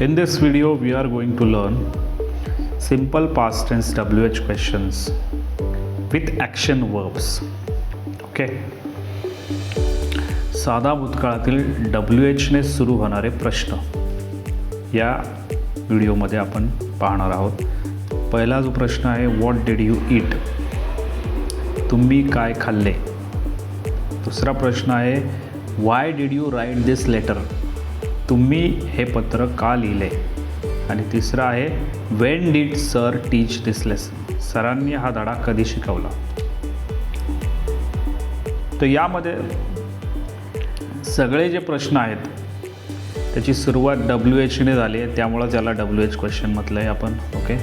In this video, we are going to learn simple past tense WH questions with action verbs. Okay. साधा भूतकाळातील WHने सुरू होणारे प्रश्न या व्हिडिओमध्ये आपण पाहणार आहोत. पहिला जो प्रश्न आहे, व्हॉट डिड यू ईट? तुम्ही काय खाल्ले? दुसरा प्रश्न आहे, why did you write this letter? तुम्ही हे पत्र का लिहिले? आणि तिसरा आहे, when did sir teach this lesson? सरांनी हा धडा कधी शिकवला? तर यामध्ये सगळे जे प्रश्न आहेत त्याची सुरुवात WHने झाली आहे, त्यामुळं त्याला WH क्वेश्चन म्हटलं आहे आपण. ओके,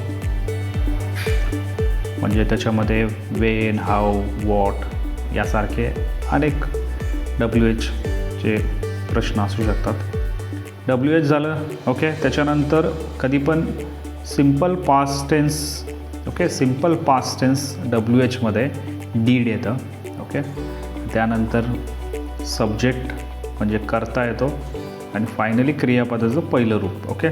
म्हणजे त्याच्यामध्ये वेन, हाऊ, वॉट यासारखे अनेक WHचे प्रश्न असू शकतात. WH झालं. ओके, त्याच्यानंतर कधी पण simple past tense, okay, simple past tense WHमध्ये डीड येतं. ओके, त्यानंतर सब्जेक्ट म्हणजे करता येतो आणि फायनली क्रियापदाचं पहिलं रूप. ओके,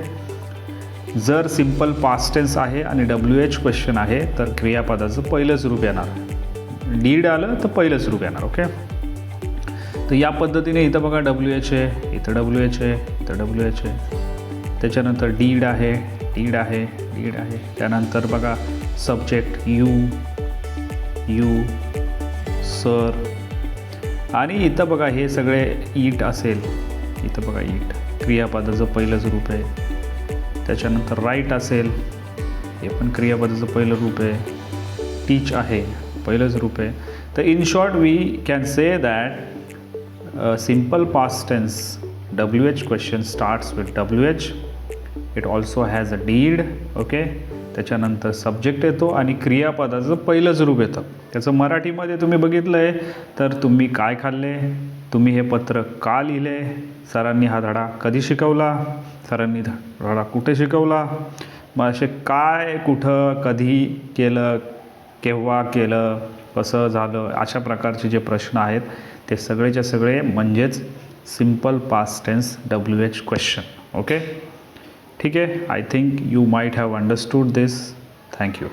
जर सिम्पल पास्ट टेन्स आहे आणि WH क्वेश्चन आहे तर क्रियापदाचं पहिलंच रूप येणार. डीड आलं तर पहिलंच रूप येणार. ओके, तर या पद्धतीने इथं बघा WH आहे, इथं WH आहे, इथं WH आहे, त्याच्यानंतर डीड आहे, डीड आहे, डीड आहे, त्यानंतर बघा सब्जेक्ट यू, सर, आणि इथं बघा हे सगळे ईट असेल. इथं बघा ईट क्रियापदाचं पहिलंच रूप आहे. त्याच्यानंतर राईट असेल, हे पण क्रियापदाचं पहिलं रूप आहे. टीच आहे, पहिलंच रूप आहे. तर in short we can say that simple past tense WH question starts with WH. It also has a deed. Okay, त्याच्यानंतर सब्जेक्ट येतो आणि क्रियापदाचं पहिलंच रूप येतं. त्याचं मराठीमध्ये तुम्ही बघितलं आहे तर तुम्ही काय खाल्ले? तुम्ही हे पत्र का लिहिले? सरांनी हा धडा कधी शिकवला? सरांनी धडा कुठे शिकवला? मग असे काय, कुठं, कधी केलं, केव्हा केलं, कसं झालं, अशा प्रकारचे जे प्रश्न आहेत ते सगळेच्या सगळे म्हणजेच simple past tense WH question. Okay, ठीक आहे. I think you might have understood this. Thank you.